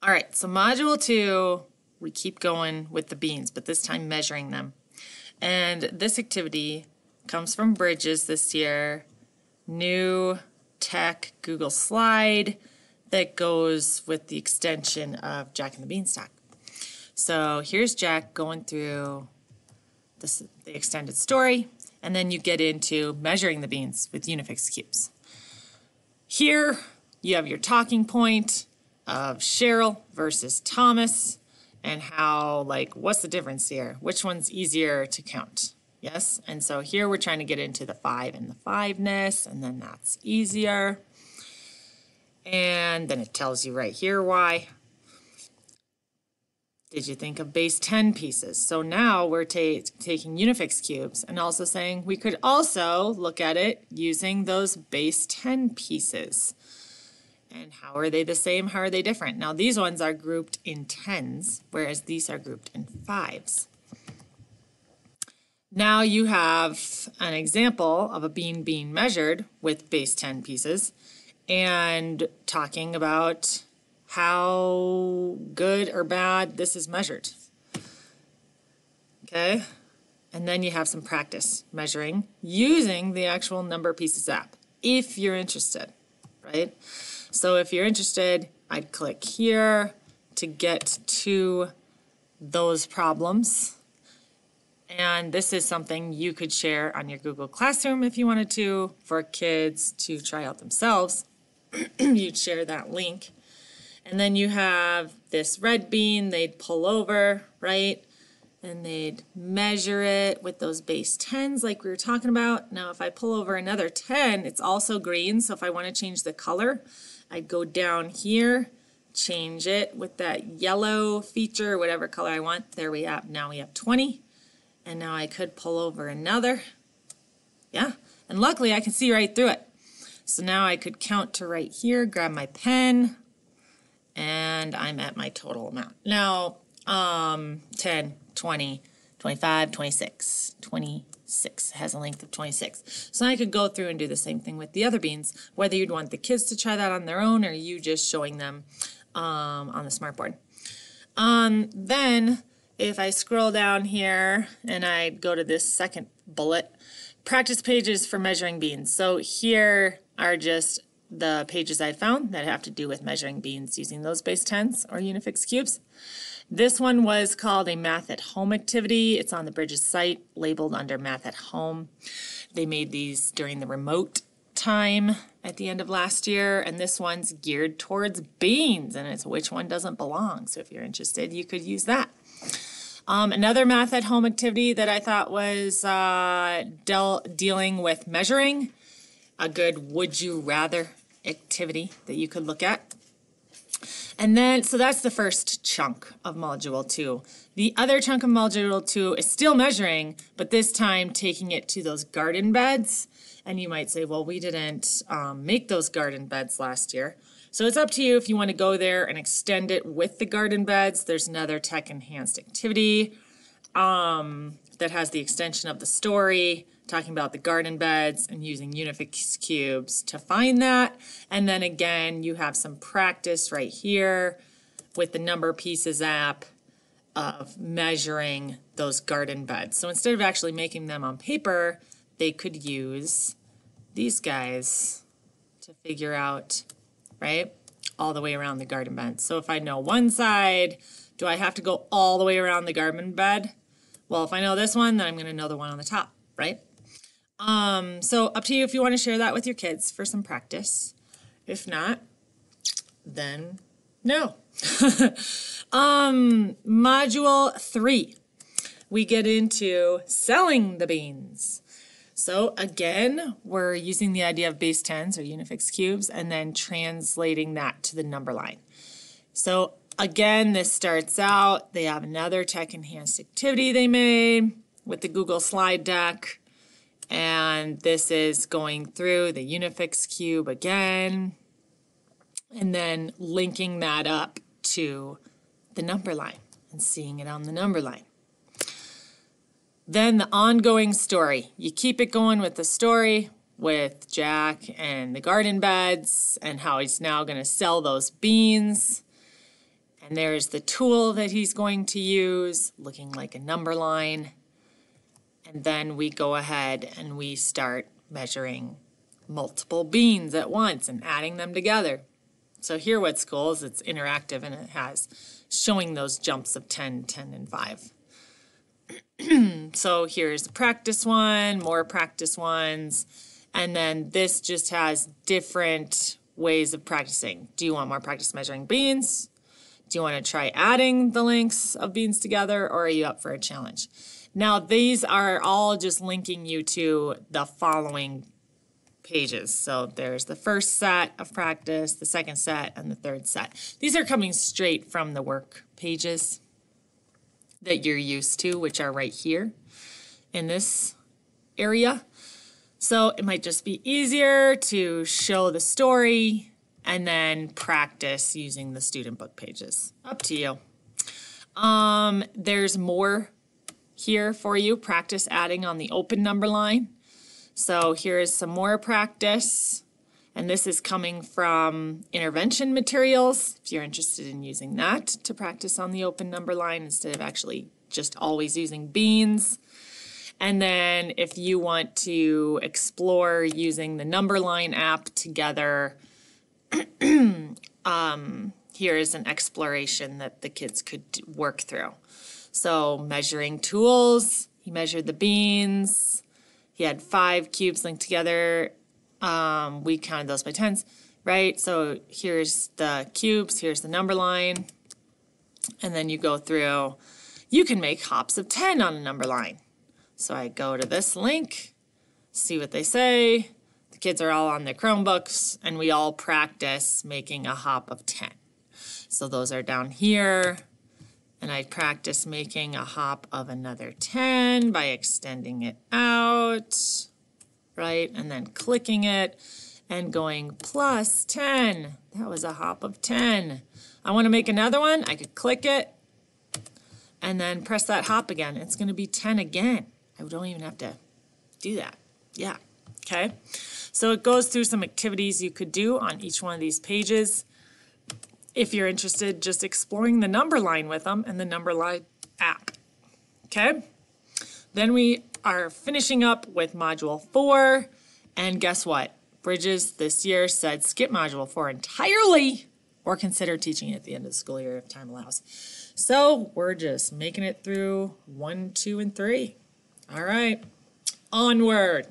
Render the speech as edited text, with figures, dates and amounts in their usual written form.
All right, so module 2, we keep going with the beans, but this time measuring them. And this activity comes from Bridges this year, new tech Google slide that goes with the extension of Jack and the Beanstalk. So here's Jack going through the extended story, and then you get into measuring the beans with Unifix cubes. Here you have your talking point of Cheryl versus Thomas, and how, like, what's the difference here? Which one's easier to count? Yes, and so here we're trying to get into the 5 and the 5-ness, and then that's easier. And then it tells you right here why. Did you think of base 10 pieces? So now we're taking Unifix cubes and also saying we could also look at it using those base 10 pieces. And how are they the same? How are they different? Now these ones are grouped in 10s, whereas these are grouped in 5s. Now you have an example of a bean being measured with base 10 pieces and talking about how good or bad this is measured. Okay? And then you have some practice measuring using the actual number pieces app, if you're interested, right? So if you're interested, I'd click here to get to those problems. And this is something you could share on your Google Classroom if you wanted to, for kids to try out themselves. You'd share that link. And then you have this red bean, they'd pull over, right? And they'd measure it with those base 10s like we were talking about. Now if I pull over another 10, it's also green, so if I want to change the color, I'd go down here, change it with that yellow feature, whatever color I want. There we have, now we have 20. And now I could pull over another. Yeah, and luckily I can see right through it. So now I could count to right here, grab my pen, and I'm at my total amount. Now, 10, 20, 25, 26, 26 has a length of 26. So I could go through and do the same thing with the other beans, whether you'd want the kids to try that on their own or you just showing them on the smartboard. Then, if I scroll down here and I go to this second bullet, practice pages for measuring beans. So here are just the pages I found that have to do with measuring beans using those base 10s or Unifix cubes. This one was called a Math at Home activity. It's on the Bridges site, labeled under Math at Home. They made these during the remote time at the end of last year, and this one's geared towards beans, and it's which one doesn't belong. So if you're interested, you could use that. Another Math at Home activity that I thought was dealing with measuring, a good would you rather activity that you could look at. And then, so that's the first chunk of Module 2. The other chunk of Module 2 is still measuring, but this time taking it to those garden beds. And you might say, well, we didn't make those garden beds last year. So it's up to you if you want to go there and extend it with the garden beds. There's another tech enhanced activity that has the extension of the story, talking about the garden beds and using Unifix cubes to find that. And then again, you have some practice right here with the number pieces app of measuring those garden beds. So instead of actually making them on paper, they could use these guys to figure out, right, all the way around the garden bed. So if I know one side, do I have to go all the way around the garden bed? Well, if I know this one, then I'm going to know the one on the top, right? So up to you if you want to share that with your kids for some practice. If not, then no. Module 3, we get into selling the beans. So again, we're using the idea of base 10s or Unifix cubes and then translating that to the number line. So again, this starts out, they have another tech enhanced activity they made with the Google slide deck. And this is going through the Unifix cube again, and then linking that up to the number line and seeing it on the number line. Then the ongoing story. You keep it going with the story with Jack and the garden beds and how he's now going to sell those beans. And there's the tool that he's going to use, looking like a number line. And then we go ahead and we start measuring multiple beans at once and adding them together. So here what's cool is it's interactive and it has showing those jumps of 10, 10, and 5. So here's a practice one, more practice ones, and then this just has different ways of practicing. Do you want more practice measuring beans? Do you want to try adding the lengths of beans together, or are you up for a challenge? Now these are all just linking you to the following pages. So there's the first set of practice, the second set, and the third set. These are coming straight from the work pages that you're used to, which are right here in this area. So it might just be easier to show the story and then practice using the student book pages. Up to you. There's more here for you. Practice adding on the open number line. So here is some more practice, and this is coming from intervention materials, if you're interested in using that to practice on the open number line instead of actually just always using beans. And then if you want to explore using the number line app together, here is an exploration that the kids could work through. So measuring tools, he measured the beans. He had 5 cubes linked together. We counted those by tens, right? So here's the cubes, here's the number line, and then you go through. You can make hops of 10 on a number line. So I go to this link, see what they say. The kids are all on their Chromebooks, and we all practice making a hop of 10. So those are down here. And I practice making a hop of another 10 by extending it out, right? And then clicking it and going plus 10. That was a hop of 10. I want to make another one. I could click it and then press that hop again. It's going to be 10 again. I don't even have to do that. Yeah, okay. So it goes through some activities you could do on each one of these pages. If you're interested, just exploring the number line with them and the number line app. Okay? Then we are finishing up with Module 4. And guess what? Bridges this year said skip Module 4 entirely or consider teaching it at the end of the school year if time allows. So we're just making it through 1, 2, and 3. All right. Onward.